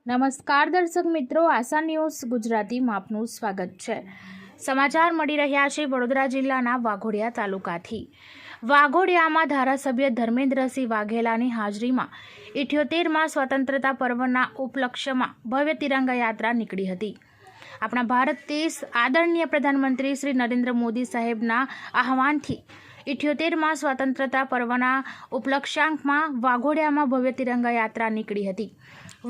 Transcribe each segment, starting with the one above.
નમસ્કાર દર્શક મિત્રો, આશા ન્યૂઝ ગુજરાતીમાં આપનું સ્વાગત છે। સમાચાર મળી રહ્યા છે વડોદરા જિલ્લાના વાઘોડિયા તાલુકાથી। વાઘોડિયામાં ધારાસભ્ય ધર્મેન્દ્રસિંહ વાઘેલાની હાજરીમાં 78મા સ્વતંત્રતા પર્વના ઉપલક્ષ્યમાં ભવ્ય તિરંગા યાત્રા નીકળી હતી। આપણા ભારત દેશ આદરણીય પ્રધાનમંત્રી શ્રી નરેન્દ્ર મોદી સાહેબના આહવાનથી 78મા સ્વતંત્રતા પર્વના ઉપલક્ષ્યાંકમાં વાઘોડિયામાં ભવ્ય તિરંગા યાત્રા નીકળી હતી।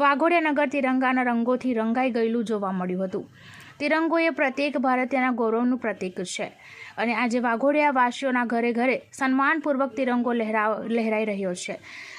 વાઘોડિયા નગર તિરંગાના રંગોથી રંગાઈ ગયેલું જોવા મળ્યું હતું। તિરંગો એ પ્રત્યેક ભારતીયના ગૌરવનું પ્રતીક છે અને આજે વાઘોડિયા વાસીઓના ઘરે ઘરે સન્માનપૂર્વક તિરંગો લહેરાઈ રહ્યો છે।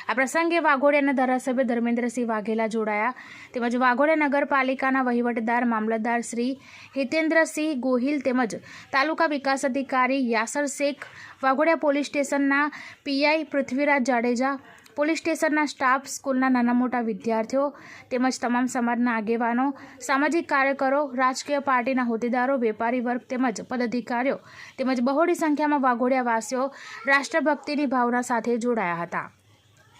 આ પ્રસંગે વાઘોડિયાના ધારાસભ્ય ધર્મેન્દ્રસિંહ વાઘેલા જોડાયા તેમજ વાઘોડિયા નગરપાલિકાના વહીવટદાર મામલતદાર શ્રી હિતેન્દ્રસિંહ ગોહિલ તેમજ તાલુકા વિકાસ અધિકારી યાસર શેખ, વાઘોડિયા પોલીસ સ્ટેશનના પીઆઈ પૃથ્વીરાજ જાડેજા, પોલીસ સ્ટેશનના સ્ટાફ, સ્કૂલના નાના મોટા વિદ્યાર્થીઓ તેમજ તમામ સમાજના આગેવાનો, સામાજિક કાર્યકરો, રાજકીય પાર્ટીના હોદ્દેદારો, વેપારી વર્ગ તેમજ પદાધિકારીઓ તેમજ બહોળી સંખ્યામાં વાઘોડિયા વાસીઓ રાષ્ટ્રભક્તિની ભાવના સાથે જોડાયા હતા।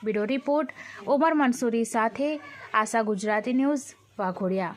બ્યુરો રિપોર્ટ ઓમર મંસૂરી સાથે આશા ગુજરાતી ન્યૂઝ, વાઘોડિયા।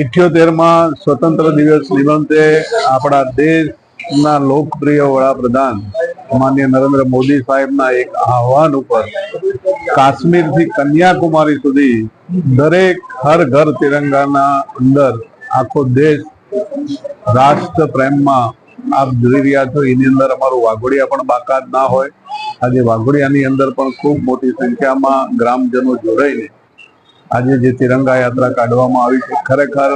ઇઠ્યોતેરમાં સ્વતંત્ર દિવસ નિમિત્તે આપણા દેશના લોકપ્રિય વડાપ્રધાન માનનીય નરેન્દ્ર મોદી સાહેબના એક આહવાન ઉપર કાશ્મીરથી કન્યાકુમારી સુધી દરેક હર ઘર તિરંગાના અંદર આખો દેશ રાષ્ટ્ર પ્રેમમાં આપ જોઈ રહ્યા છો। એની અંદર અમારું વાઘોડિયા પણ બાકાત ના હોય। આજે વાઘોડિયાની અંદર પણ ખૂબ મોટી સંખ્યામાં ગ્રામજનો જોડાઈને આજે જે તિરંગા યાત્રા કાઢવામાં આવી છે, ખરેખર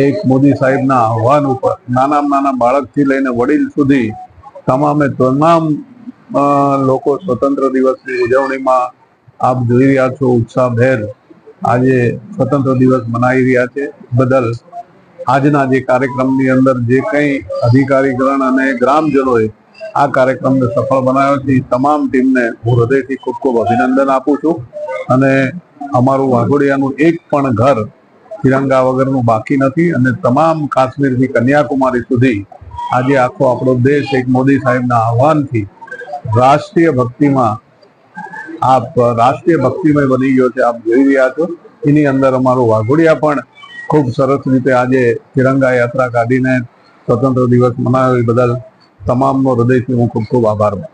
એક મોદી સાહેબના આહવાન ઉપર નાના બાળકથી લઈને વડીલ સુધી તમામ લોકો સ્વતંત્ર દિવસની ઉજવણીમાં આપ જોઈ રહ્યા છો ઉત્સાહભેર આજે સ્વતંત્ર દિવસ મનાવી રહ્યા છે। બદલ આજના જે કાર્યક્રમની અંદર જે કંઈ અધિકારીગણ અને ગ્રામજનોએ આ કાર્યક્રમને સફળ બનાવ્યો છે, તમામ ટીમને હું હૃદયથી ખૂબ ખૂબ અભિનંદન આપું છું અને અમારું વાઘોડિયાનું એક પણ ઘર તિરંગા વગરનું બાકી નથી અને તમામ કાશ્મીરથી કન્યાકુમારી સુધી આજે આખો આપણો દેશ એક મોદી સાહેબના આહવાનથી રાષ્ટ્રીય ભક્તિમય બની ગયો છે। આપ જોઈ રહ્યા છો એની અંદર અમારું વાઘોડિયા પણ ખૂબ સરસ રીતે આજે તિરંગા યાત્રા કાઢીને સ્વતંત્ર દિવસ મનાવ્યો એ બદલ તમામનો હૃદયથી હું ખૂબ ખૂબ આભાર માનું છું.